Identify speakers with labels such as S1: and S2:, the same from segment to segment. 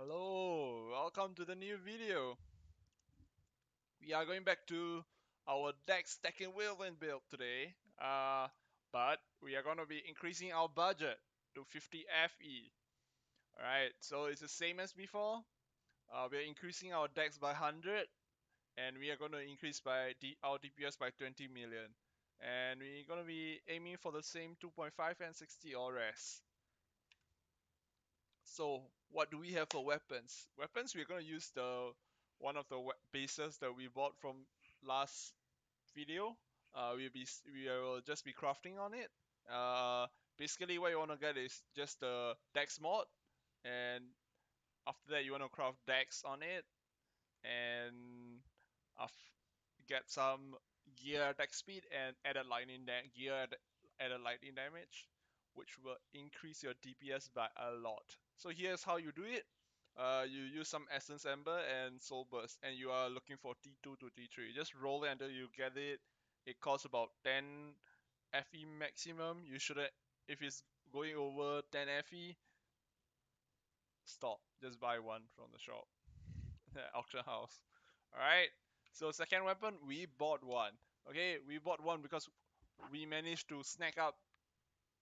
S1: Hello, welcome to the new video. We are going back to our deck stacking whirlwind build today. But we are gonna be increasing our budget to 50 FE. Alright, so it's the same as before. We're increasing our decks by 100, and we are gonna increase our DPS by 20 million. And we're gonna be aiming for the same 2.5 and 60 ores. So what do we have for weapons? Weapons, we're gonna use the one of the bases that we bought from last video. We will just be crafting on it. Basically, what you wanna get is just the dex mod, and after that you wanna craft dex on it, and af- get some gear attack speed and added lightning damage, which will increase your DPS by a lot. So here's how you do it. You use some Essence Ember and Soul Burst, and you are looking for T2 to T3. Just roll it until you get it. It costs about 10 FE maximum. You shouldn't, if it's going over 10 FE, stop. Just buy one from the shop, the auction house. Alright, so second weapon, we bought one. Okay, we bought one because we managed to snag up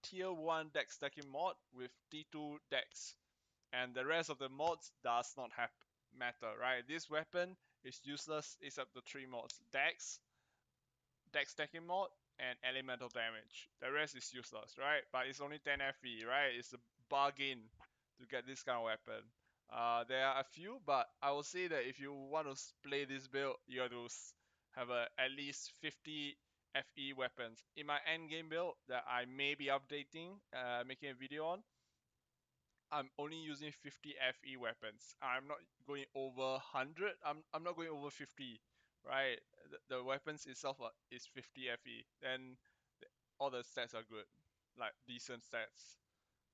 S1: tier 1 dex stacking mod with T2 dex. And the rest of the mods does not have matter, right? This weapon is useless except the three mods: dex stacking mod, and elemental damage. The rest is useless, right? But it's only 10 FE, right? It's a bargain to get this kind of weapon. There are a few, but I will say that if you want to play this build, you have to have at least 50 FE weapons. In my end game build that I may be updating, making a video on, I'm only using 50 FE weapons. I'm not going over 100. I'm not going over 50, right? The weapons itself is 50 FE. Then all the stats are good, like decent stats.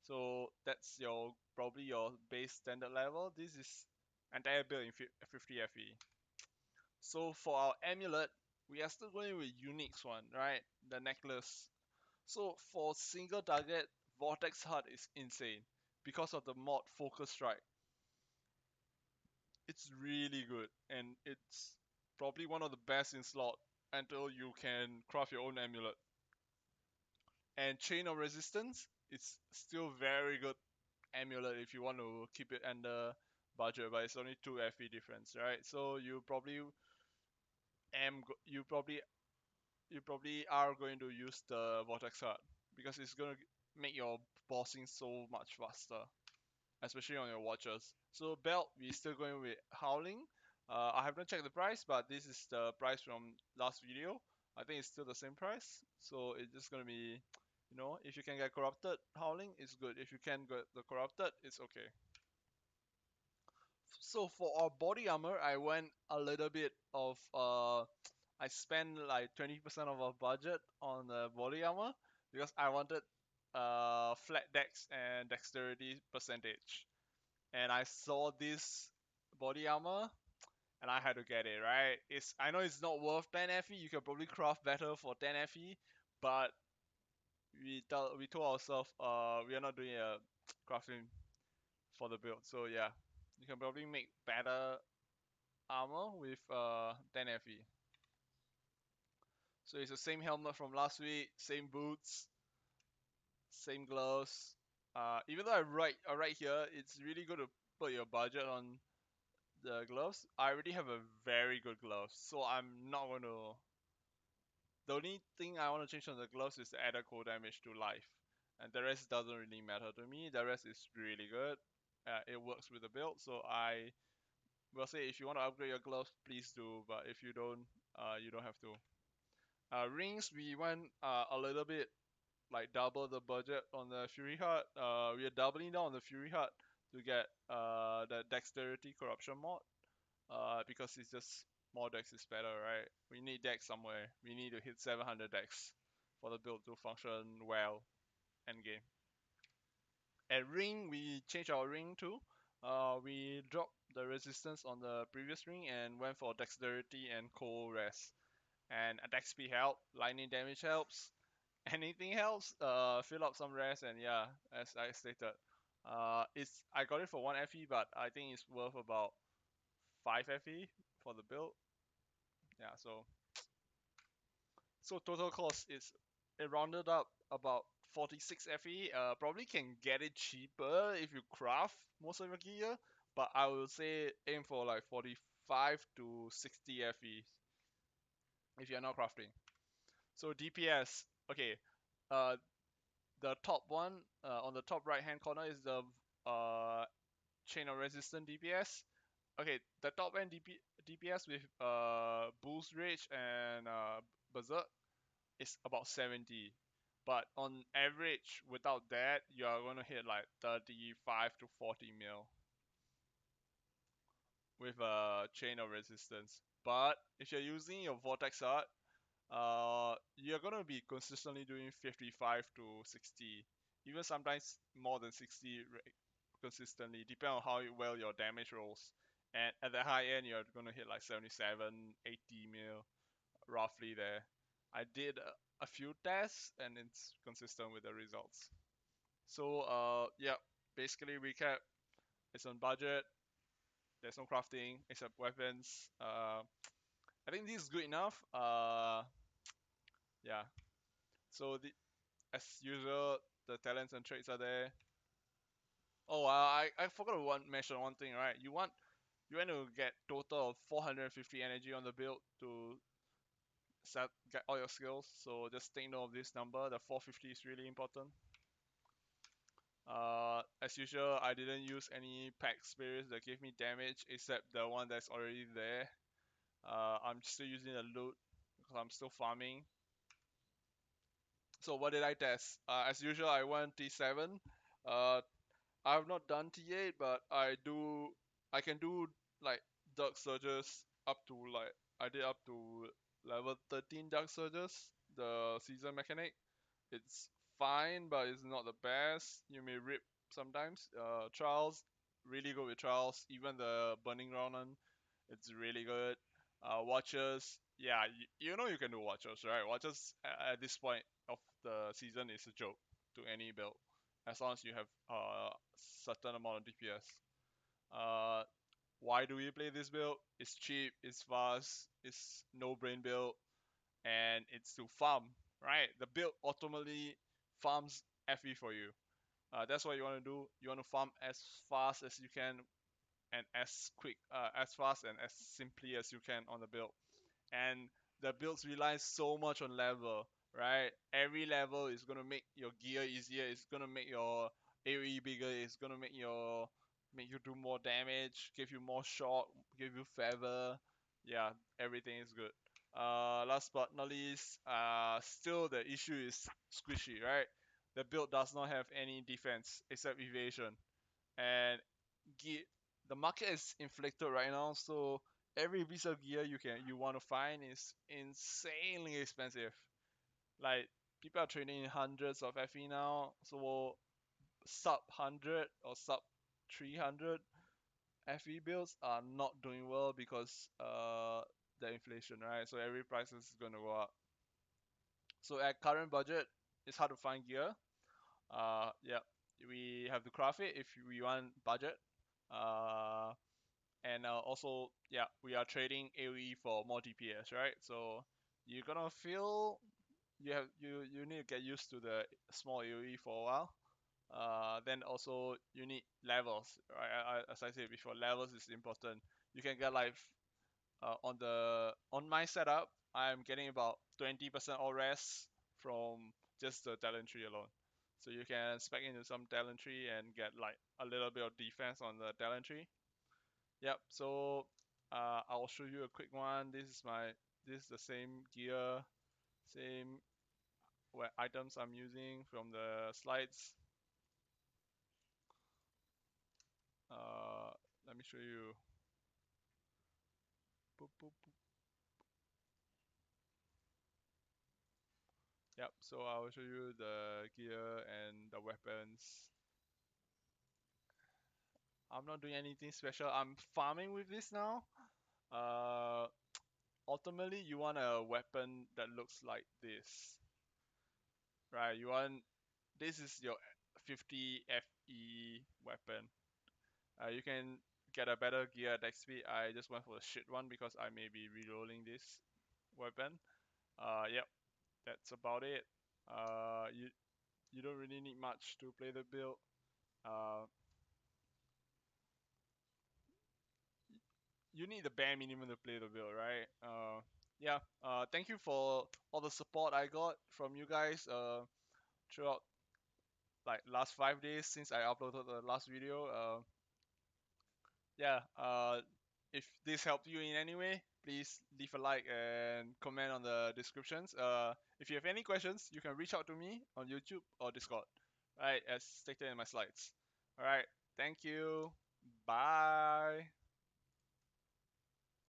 S1: So that's your probably your base standard level. This is entire build in 50 FE. So for our amulet, we are still going with Unix one, right? The necklace. So for single target, Vortex Heart is insane because of the mod Focus Strike. It's really good, and it's probably one of the best in slot until you can craft your own amulet. And Chain of Resistance, it's still very good amulet if you want to keep it under budget, but it's only 2 FE difference, right? So you probably are going to use the Vortex Heart because it's gonna make your bossing so much faster, especially on your watches. So belt, we're still going with Howling. I have not checked the price, but this is the price from last video. I think it's still the same price. So it's just gonna be, if you can get corrupted Howling, it's good. If you can get the corrupted, it's okay. So for our body armor, I went a little bit of I spent like 20% of our budget on the body armor because I wanted flat dex and dexterity percentage. And I saw this body armor and I had to get it, right? I know it's not worth 10 FE. You can probably craft better for 10 FE, but we told ourselves we are not doing a crafting for the build. So yeah, you can probably make better armor with 10 FE. So it's the same helmet from last week, same boots, same gloves. Even though I write here, it's really good to put your budget on the gloves. I already have a very good glove, so I'm not going to. The only thing I want to change on the gloves is to add a cold damage to life, and the rest doesn't really matter to me. The rest is really good. It works with the build, so I will say if you want to upgrade your gloves, please do. But if you don't have to. Rings, we went a little bit like double the budget on the Fury Heart. We are doubling down on the Fury Heart to get the Dexterity Corruption mod. Because it's just more dex is better, right? We need dex somewhere. We need to hit 700 dex for the build to function well end game. At ring, we changed our ring too. We dropped the resistance on the previous ring and went for dexterity and cold rest. And attack speed help, lightning damage helps, anything helps. Fill up some rest, and yeah, as I stated, I got it for 1 FE, but I think it's worth about 5 FE for the build. Yeah, so total cost is it rounded up about 46 FE. Probably can get it cheaper if you craft most of your gear, but I would say aim for like 45 to 60 FE if you're not crafting. So DPS, okay, uh, the top one on the top right hand corner is the uh, chain of resistance DPS. Okay, the top end DPS with boost rage and berserk is about 70. But on average, without that, you are gonna hit like 35 to 40 mil with a chain of resistance. But if you're using your vortex art, you're gonna be consistently doing 55 to 60, even sometimes more than 60 consistently, depending on how well your damage rolls. And at the high end, you're gonna hit like 77, 80 mil, roughly there. I did a few tests, and it's consistent with the results. So, yeah, basically recap. It's on budget. There's no crafting except weapons. I think this is good enough. Yeah. So as usual, the talents and traits are there. Oh, I forgot to mention one thing, right? You want to get total of 450 energy on the build to get all your skills. So just take note of this number. The 450 is really important. As usual, I didn't use any pack spirits that gave me damage except the one that's already there. I'm still using the loot because I'm still farming. So what did I test? As usual, I went T7. Uh, I have not done T8, but I can do like Dark Surges up to like I did up to level 13 Dark Surges, the season mechanic. It's fine, but it's not the best. You may rip sometimes. Trials, really good with Trials. Even the Burning Ground one, it's really good. Watchers, yeah, you know you can do Watchers, right? Watchers at this point of the season is a joke to any build, as long as you have certain amount of DPS. Uh, why do we play this build? It's cheap, it's fast, it's no brain build, and it's to farm, right? The build ultimately farms FE for you. That's what you want to do. You want to farm as fast as you can and as fast and as simply as you can on the build. And the builds rely so much on level, right? Every level is gonna make your gear easier. It's gonna make your AoE bigger. It's gonna make you do more damage, give you more shock, give you feather. Yeah, everything is good. Last but not least, still the issue is squishy, right? The build does not have any defense except evasion, and ge- the market is inflated right now, so every piece of gear you want to find is insanely expensive. Like people are trading in hundreds of FE now, so sub 100 or sub 300 FE builds are not doing well because the inflation, right? So every price is going to go up. So at current budget, it's hard to find gear. Yeah, we have to craft it if we want budget. Uh, and also, yeah, we are trading AoE for more DPS, right? So you're gonna feel you need to get used to the small AoE for a while. Then also you need levels, right? As I said before, levels is important. You can get like on my setup, I'm getting about 20% all rest from just the talent tree alone. So you can spec into some talent tree and get like a little bit of defense on the talent tree. Yep. So I'll show you a quick one. This is the same gear, same items I'm using from the slides. Uh, Let me show you. Boop, boop, boop. Yep. So I will show you the gear and the weapons. I'm not doing anything special. I'm farming with this now. Uh, Ultimately, you want a weapon that looks like this, right? You want this is your 50 E weapon. You can get a better gear attack speed. I just went for the shit one because I may be rerolling this weapon. Yep, that's about it. You don't really need much to play the build. You need the bare minimum to play the build, right? Yeah. Thank you for all the support I got from you guys. Throughout like last 5 days since I uploaded the last video. Yeah. If this helped you in any way, please leave a like and comment on the descriptions. If you have any questions, you can reach out to me on YouTube or Discord. Right, as stated in my slides. Alright, thank you. Bye.